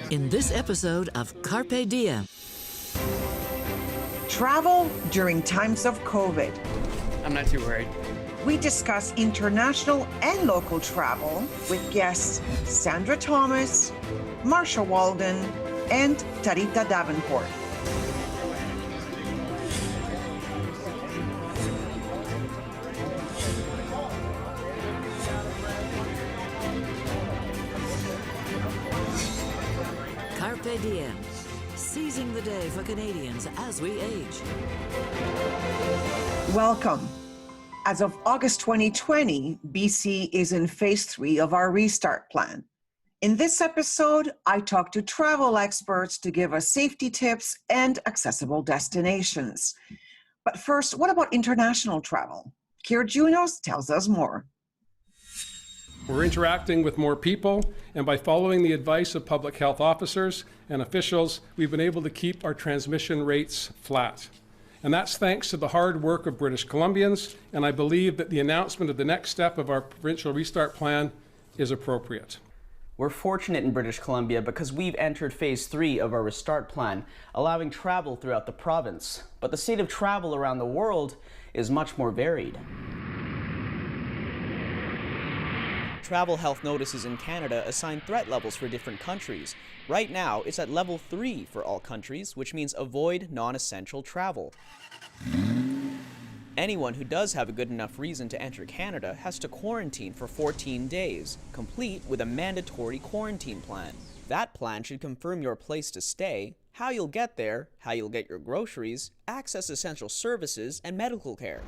In this episode of Carpe Diem. Travel during times of COVID. I'm not too worried. We discuss international and local travel with guests Sandra Thomas, Marsha Walden, and Tarita Davenport. Carpe Diem, seizing the day for Canadians as we age. Welcome. As of August 2020, BC is in phase 3 of our restart plan. In this episode, I talk to travel experts to give us safety tips and accessible destinations. But first, what about international travel? Kier Junos tells us more. We're interacting with more people, and by following the advice of public health officers and officials, we've been able to keep our transmission rates flat. And that's thanks to the hard work of British Columbians, and I believe that the announcement of the next step of our provincial restart plan is appropriate. We're fortunate in British Columbia because we've entered phase 3 of our restart plan, allowing travel throughout the province. But the state of travel around the world is much more varied. Travel health notices in Canada assign threat levels for different countries. Right now, it's at level 3 for all countries, which means avoid non-essential travel. Anyone who does have a good enough reason to enter Canada has to quarantine for 14 days, complete with a mandatory quarantine plan. That plan should confirm your place to stay, how you'll get there, how you'll get your groceries, access essential services, and medical care.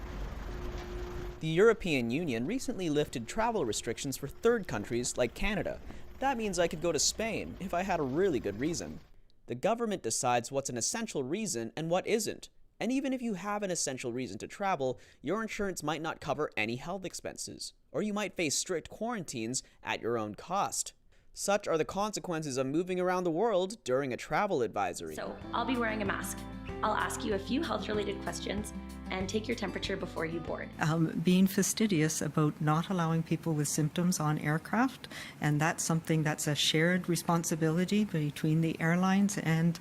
The European Union recently lifted travel restrictions for third countries like Canada. That means I could go to Spain if I had a really good reason. The government decides what's an essential reason and what isn't. And even if you have an essential reason to travel, your insurance might not cover any health expenses, or you might face strict quarantines at your own cost. Such are the consequences of moving around the world during a travel advisory. So, I'll be wearing a mask. I'll ask you a few health-related questions and take your temperature before you board. Being fastidious about not allowing people with symptoms on aircraft, and that's something that's a shared responsibility between the airlines and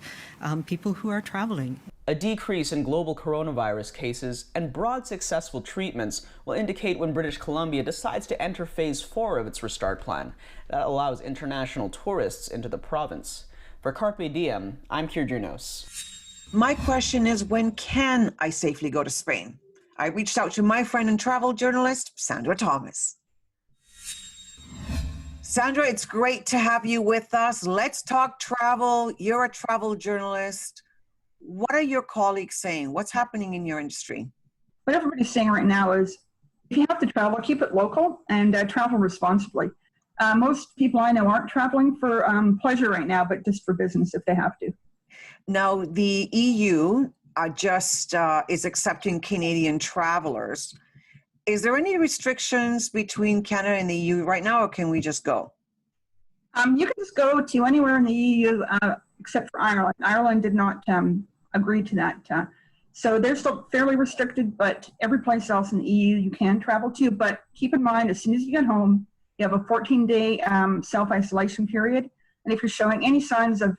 people who are traveling. A decrease in global coronavirus cases and broad successful treatments will indicate when British Columbia decides to enter phase 4 of its restart plan. That allows international tourists into the province. For Carpe Diem, I'm Kier Junos. My question is, when can I safely go to Spain? I reached out to my friend and travel journalist, Sandra Thomas. Sandra, it's great to have you with us. Let's talk travel. You're a travel journalist. What are your colleagues saying? What's happening in your industry? What everybody's saying right now is, if you have to travel, keep it local and travel responsibly. Most people I know aren't traveling for pleasure right now, but just for business if they have to. Now, the EU just is accepting Canadian travelers. Is there any restrictions between Canada and the EU right now, or can we just go? You can just go to anywhere in the EU except for Ireland. Ireland did not agree to that. So they're still fairly restricted, but every place else in the EU you can travel to. But keep in mind, as soon as you get home, you have a 14-day self-isolation period. And if you're showing any signs of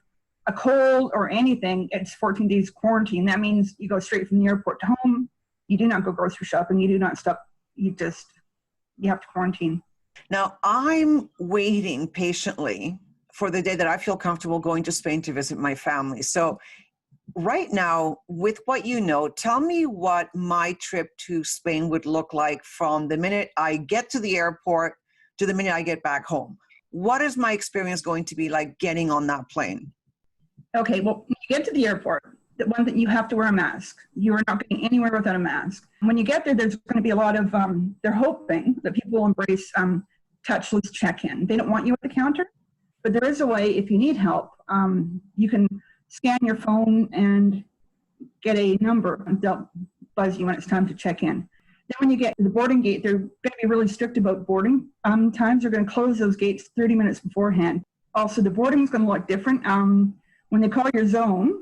a cold or anything, it's 14 days quarantine. That means you go straight from the airport to home. You do not go grocery shopping. You do not stop. You have to quarantine. Now, I'm waiting patiently for the day that I feel comfortable going to Spain to visit my family. So right now, with what you know, tell me what my trip to Spain would look like from the minute I get to the airport to the minute I get back home. What is my experience going to be like getting on that plane? Okay, well, when you get to the airport, the one that you have to wear a mask. You are not getting anywhere without a mask. When you get there, there's going to be a lot of, they're hoping that people will embrace touchless check-in. They don't want you at the counter, but there is a way, if you need help, you can scan your phone and get a number and they'll buzz you when it's time to check in. Then when you get to the boarding gate, they're going to be really strict about boarding times. They're going to close those gates 30 minutes beforehand. Also, the boarding is going to look different. When they call your zone,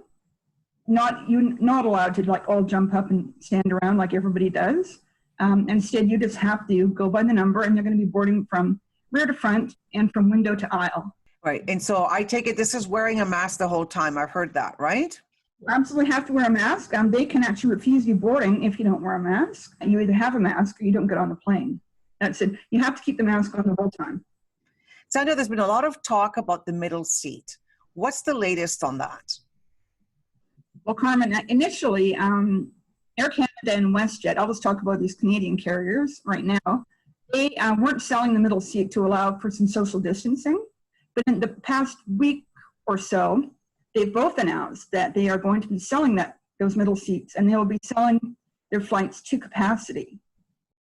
you're not allowed to like all jump up and stand around like everybody does. Instead, you just have to go by the number, and they're going to be boarding from rear to front and from window to aisle. Right. And so I take it this is wearing a mask the whole time. I've heard that, right? You absolutely have to wear a mask. They can actually refuse you boarding if you don't wear a mask. And you either have a mask or you don't get on the plane. That's it. You have to keep the mask on the whole time. Sandra, there's been a lot of talk about the middle seat. What's the latest on that? Well, Carmen, initially, Air Canada and WestJet, I'll just talk about these Canadian carriers right now, they weren't selling the middle seat to allow for some social distancing. But in the past week or so, they've both announced that they are going to be selling those middle seats, and they will be selling their flights to capacity.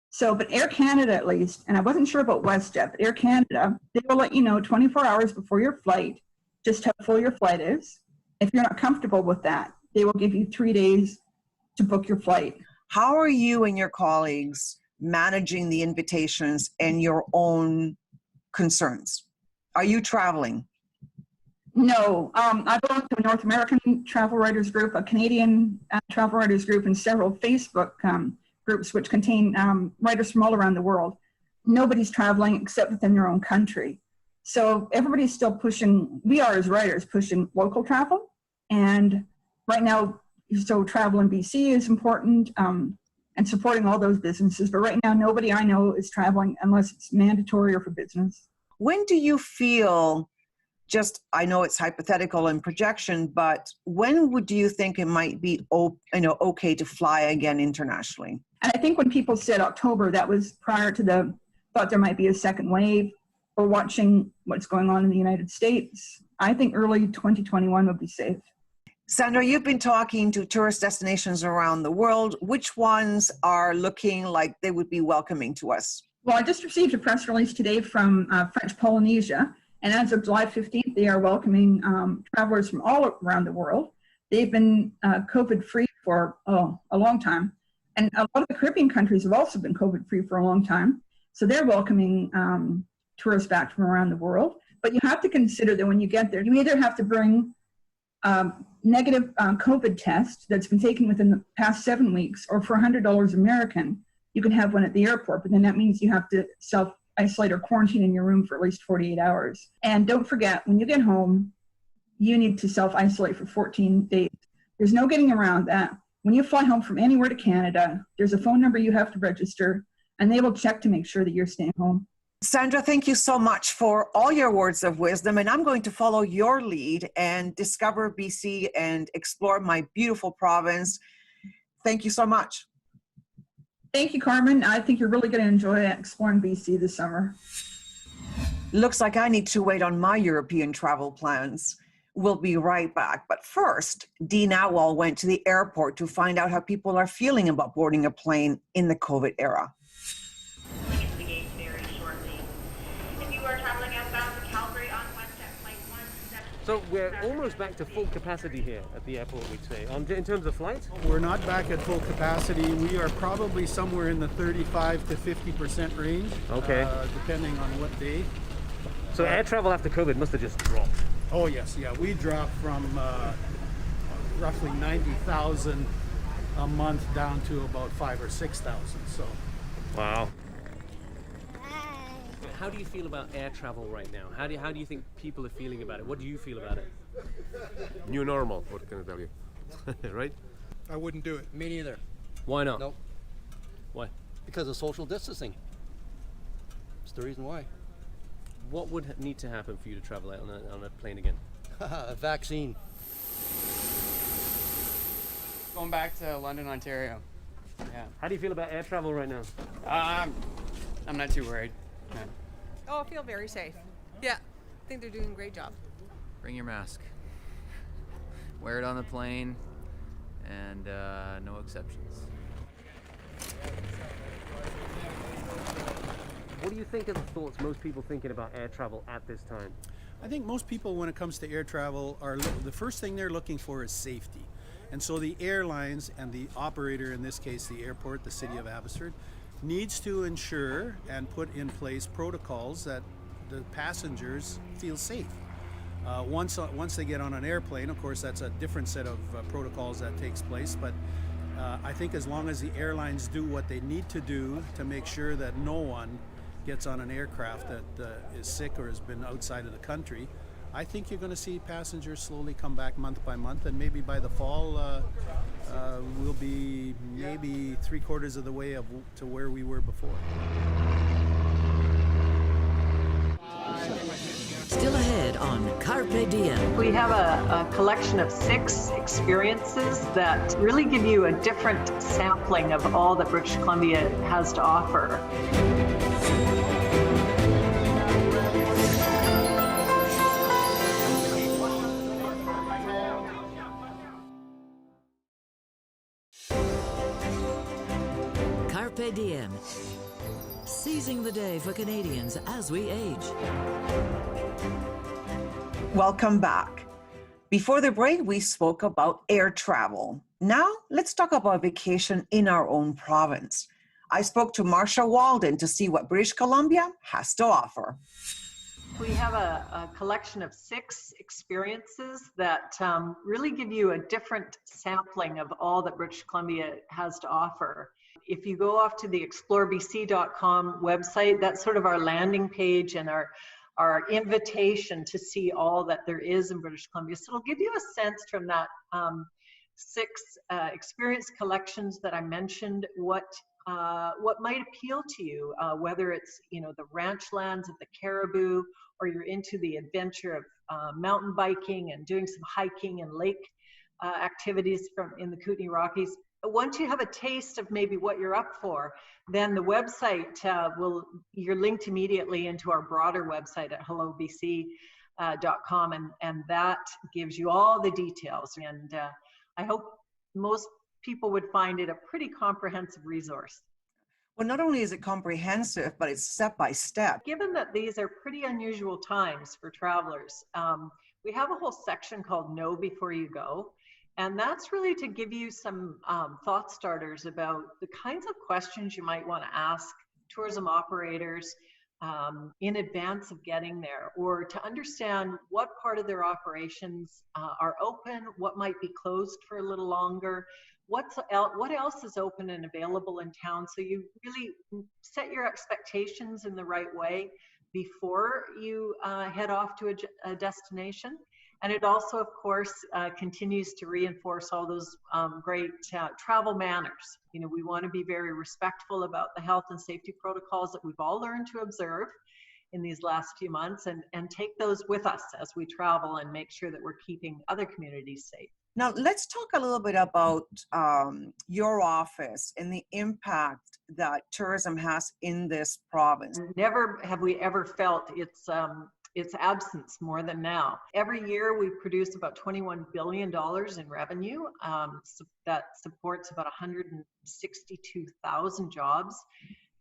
So, but Air Canada at least, and I wasn't sure about WestJet, but Air Canada, they will let you know 24 hours before your flight just how full your flight is. If you're not comfortable with that, they will give you 3 days to book your flight. How are you and your colleagues managing the invitations and your own concerns? Are you traveling? No, I belong to a North American travel writers group, a Canadian travel writers group, and several Facebook groups which contain writers from all around the world. Nobody's traveling except within their own country. So everybody's still pushing, we are as writers pushing local travel. And right now, so travel in BC is important and supporting all those businesses. But right now, nobody I know is traveling unless it's mandatory or for business. When do you feel, I know it's hypothetical and projection, but when would you think it might be okay to fly again internationally? And I think when people said October, that was prior to thought there might be a second wave, or watching what's going on in the United States. I think early 2021 would be safe. Sandra, you've been talking to tourist destinations around the world. Which ones are looking like they would be welcoming to us? Well, I just received a press release today from French Polynesia, and as of July 15th, they are welcoming travelers from all around the world. They've been COVID-free for a long time, and a lot of the Caribbean countries have also been COVID-free for a long time, so they're welcoming tourists back from around the world. But you have to consider that when you get there, you either have to bring negative COVID test that's been taken within the past 7 weeks, or for $100 American, you can have one at the airport, but then that means you have to self-isolate or quarantine in your room for at least 48 hours. And don't forget, when you get home, you need to self-isolate for 14 days. There's no getting around that. When you fly home from anywhere to Canada, there's a phone number you have to register, and they will check to make sure that you're staying home. Sandra, thank you so much for all your words of wisdom, and I'm going to follow your lead and discover BC and explore my beautiful province. Thank you so much. Thank you, Carmen. I think you're really going to enjoy exploring BC this summer. Looks like I need to wait on my European travel plans. We'll be right back. But first, Dean Atwell went to the airport to find out how people are feeling about boarding a plane in the COVID era. So we're almost back to full capacity here at the airport, we'd say. In terms of flights? We're not back at full capacity. We are probably somewhere in the 35 to 50% range. Okay. Depending on what day. So air travel after COVID must have just dropped. Oh yes, yeah. We dropped from roughly 90,000 a month down to about 5,000 or 6,000. So. Wow. How do you feel about air travel right now? How do you think people are feeling about it? What do you feel about it? New normal, what can I tell you? Right? I wouldn't do it. Me neither. Why not? Nope. Why? Because of social distancing. That's the reason why. What would need to happen for you to travel out on a plane again? A vaccine. Going back to London, Ontario. Yeah. How do you feel about air travel right now? I'm not too worried. No. Oh, I feel very safe. Yeah, I think they're doing a great job. Bring your mask. Wear it on the plane, and no exceptions. What do you think are the thoughts most people thinking about air travel at this time? I think most people, when it comes to air travel, the first thing they're looking for is safety. And so the airlines and the operator, in this case the airport, the city of Abbotsford, needs to ensure and put in place protocols that the passengers feel safe. Once they get on an airplane, of course, that's a different set of protocols that takes place, but I think as long as the airlines do what they need to do to make sure that no one gets on an aircraft that is sick or has been outside of the country, I think you're going to see passengers slowly come back month by month, and maybe by the fall we'll be maybe 3/4 of the way to where we were before. Still ahead on Carpe Diem. We have a collection of 6 experiences that really give you a different sampling of all that British Columbia has to offer. Carpe Diem. Seizing the day for Canadians as we age. Welcome back. Before the break, we spoke about air travel. Now, let's talk about vacation in our own province. I spoke to Marsha Walden to see what British Columbia has to offer. We have a collection of 6 experiences that really give you a different sampling of all that British Columbia has to offer. If you go off to the explorebc.com website, that's sort of our landing page and our invitation to see all that there is in British Columbia. So it'll give you a sense from that 6 experience collections that I mentioned, what might appeal to you, whether it's the ranch lands of the Caribou, or you're into the adventure of mountain biking and doing some hiking and lake activities in the Kootenay Rockies. Once you have a taste of maybe what you're up for, then the website you're linked immediately into our broader website at hellobc.com, and that gives you all the details. And I hope most people would find it a pretty comprehensive resource. Well, not only is it comprehensive, but it's step by step. Given that these are pretty unusual times for travelers, we have a whole section called Know Before You Go. And that's really to give you some thought starters about the kinds of questions you might want to ask tourism operators in advance of getting there, or to understand what part of their operations are open, what might be closed for a little longer, what else is open and available in town, so you really set your expectations in the right way before you head off to a destination. And it also, of course, continues to reinforce all those great travel manners. We want to be very respectful about the health and safety protocols that we've all learned to observe in these last few months, and take those with us as we travel and make sure that we're keeping other communities safe. Now, let's talk a little bit about your office and the impact that tourism has in this province. Never have we ever felt its absence more than now. Every year we produce about $21 billion in revenue that supports about 162,000 jobs.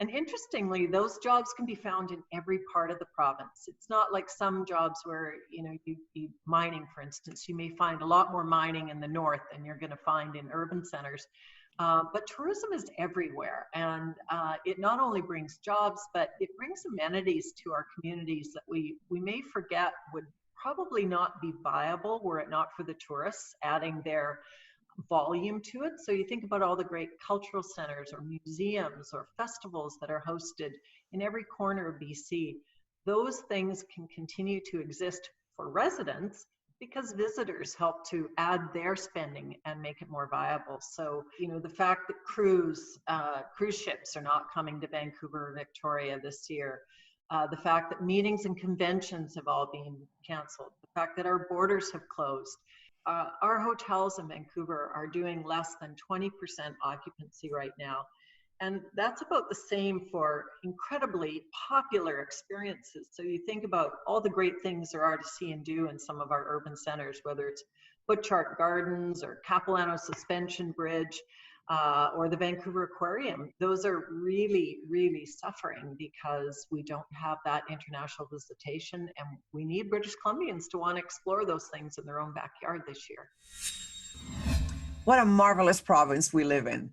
And interestingly, those jobs can be found in every part of the province. It's not like some jobs where, you'd be mining, for instance. You may find a lot more mining in the north than you're going to find in urban centers. But tourism is everywhere, and it not only brings jobs, but it brings amenities to our communities that we may forget would probably not be viable were it not for the tourists adding their volume to it. So you think about all the great cultural centers or museums or festivals that are hosted in every corner of BC. Those things can continue to exist for residents because visitors help to add their spending and make it more viable. So, the fact that cruise ships are not coming to Vancouver or Victoria this year, the fact that meetings and conventions have all been canceled, the fact that our borders have closed. Our hotels in Vancouver are doing less than 20% occupancy right now. And that's about the same for incredibly popular experiences. So you think about all the great things there are to see and do in some of our urban centers, whether it's Butchart Gardens or Capilano Suspension Bridge or the Vancouver Aquarium. Those are really, really suffering because we don't have that international visitation, and we need British Columbians to want to explore those things in their own backyard this year. What a marvelous province we live in.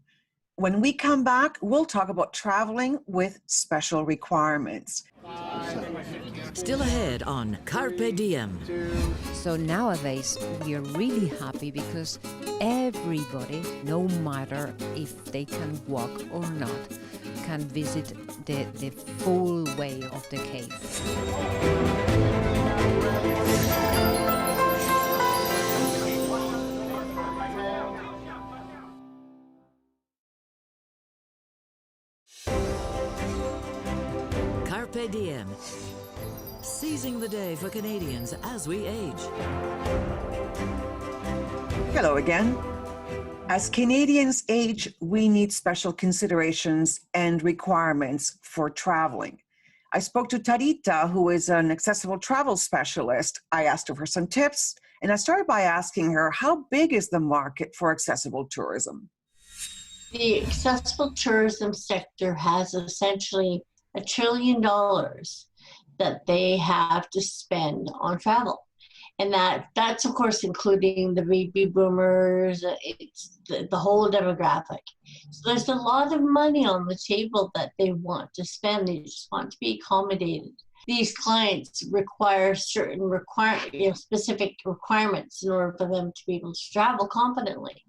When we come back, we'll talk about traveling with special requirements. Still ahead on Carpe Diem. So nowadays, we are really happy because everybody, no matter if they can walk or not, can visit the full way of the cave. Carpe Diem. Seizing the day for Canadians as we age. Hello again. As Canadians age, we need special considerations and requirements for traveling. I spoke to Tarita, who is an accessible travel specialist. I asked her for some tips, and I started by asking her, how big is the market for accessible tourism? The accessible tourism sector has essentially $1 trillion that they have to spend on travel. And that's of course including the baby boomers, it's the whole demographic. So there's a lot of money on the table that they want to spend. They just want to be accommodated. These clients require certain specific requirements in order for them to be able to travel confidently.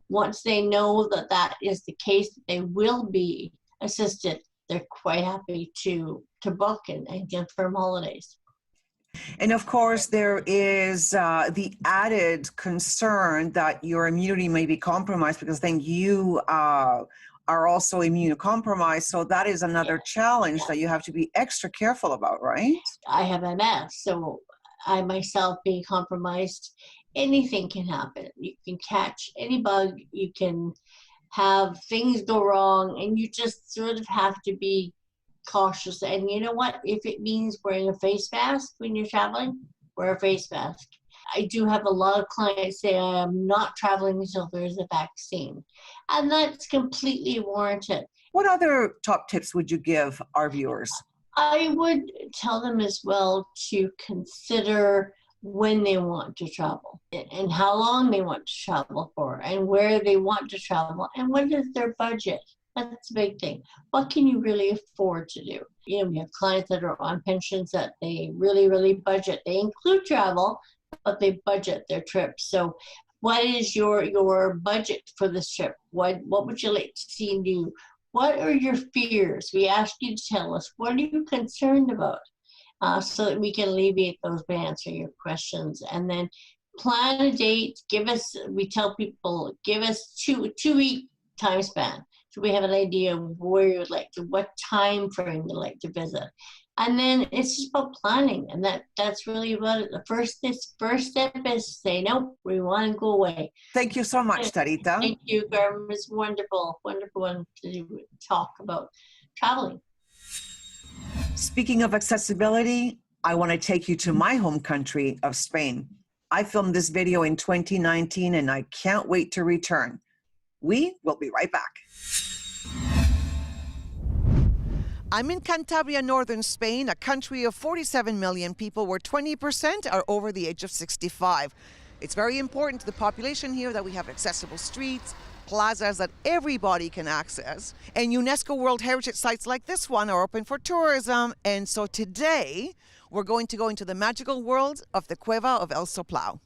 Once they know that that is the case, that they will be assisted, they're quite happy to book and confirm holidays. And of course, there is the added concern that your immunity may be compromised because then you are also immunocompromised. So that is another challenge that you have to be extra careful about, right? I have MS, so I myself being compromised, anything can happen. You can catch any bug, you can have things go wrong, and you just sort of have to be cautious. And you know what, if it means wearing a face mask when you're traveling, wear a face mask. I do have a lot of clients say I am not traveling until there's a vaccine, and that's completely warranted. What other top tips would you give our viewers? I would tell them as well to consider when they want to travel and how long they want to travel for and where they want to travel and what is their budget. That's a big thing. What can you really afford to do? You know, we have clients that are on pensions that they really budget. They include travel, but they budget their trips. So what is your budget for this trip? What would you like to see new? What are your fears? We ask you to tell us, what are you concerned about? So that we can alleviate those by answering your questions. And then plan a date. We tell people, give us two-week time span. So we have an idea of where you would like to, what time frame you'd like to visit. And then it's just about planning, and that's really about it. The first step is to say, nope, we want to go away. Thank you so much, Tarita. Thank you, Carmen. It's wonderful to talk about traveling. Speaking of accessibility, I want to take you to my home country of Spain. I filmed this video in 2019, and I can't wait to return. We will be right back. I'm in Cantabria, northern Spain, a country of 47 million people where 20% are over the age of 65. It's very important to the population here that we have accessible streets, plazas that everybody can access, and UNESCO World Heritage sites like this one are open for tourism. And so today, we're going to go into the magical world of the Cueva of El Soplao.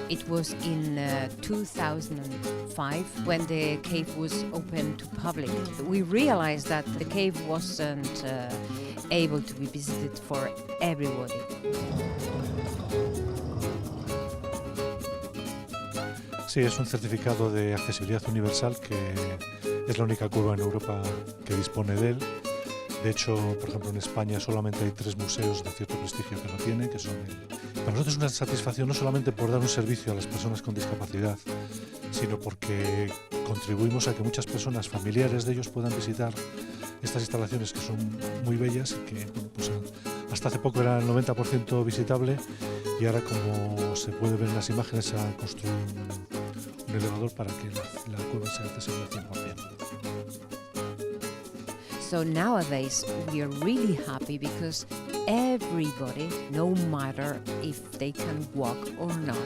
It was in 2005 when the cave was open to public. We realized that the cave wasn't able to be visited for everybody. Sí, es un certificado de accesibilidad universal que es la única cueva en Europa que dispone de él. De hecho, por ejemplo, en España solamente hay 3 museos de cierto prestigio que lo tienen, que son Para nosotros es una satisfacción no solamente por dar un servicio a las personas con discapacidad, sino porque contribuimos a que muchas personas, familiares de ellos, puedan visitar estas instalaciones que son muy bellas y que, bueno, pues hasta hace poco era el 90% visitable y ahora, como se puede ver en las imágenes, se ha construido un elevador para que la cueva sea accesible al 100%. So nowadays we are really happy because everybody, no matter if they can walk or not,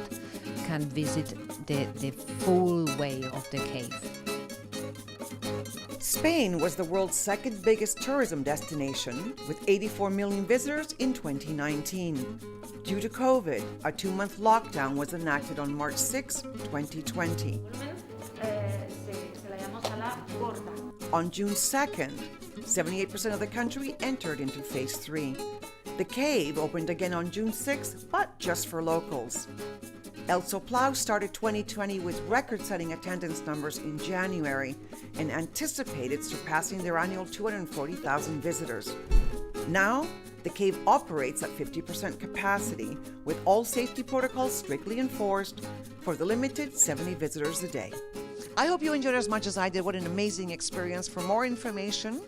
can visit the full way of the cave. Spain was the world's second biggest tourism destination, with 84 million visitors in 2019. Due to COVID, a 2-month lockdown was enacted on March 6, 2020. On June 2nd, 78% of the country entered into phase 3. The cave opened again on June 6th, but just for locals. El Soplao started 2020 with record-setting attendance numbers in January and anticipated surpassing their annual 240,000 visitors. Now, the cave operates at 50% capacity, with all safety protocols strictly enforced for the limited 70 visitors a day. I hope you enjoyed as much as I did. What an amazing experience. For more information,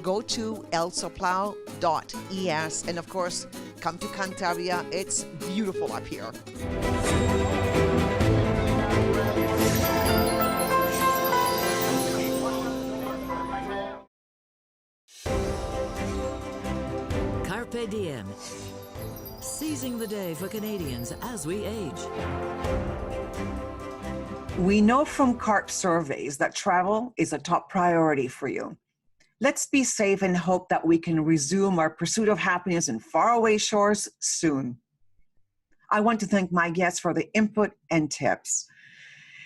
go to elsoplao.es, and of course, come to Cantabria. It's beautiful up here. Carpe Diem. Seizing the day for Canadians as we age. We know from Carpe surveys that travel is a top priority for you. Let's be safe and hope that we can resume our pursuit of happiness in faraway shores soon. I want to thank my guests for the input and tips.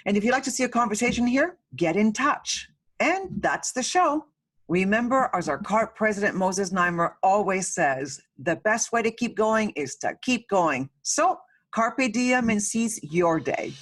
And if you'd like to see a conversation here, get in touch. And that's the show. Remember, as our Carpe president, Moses Neimer, always says, the best way to keep going is to keep going. So, Carpe Diem and seize your day.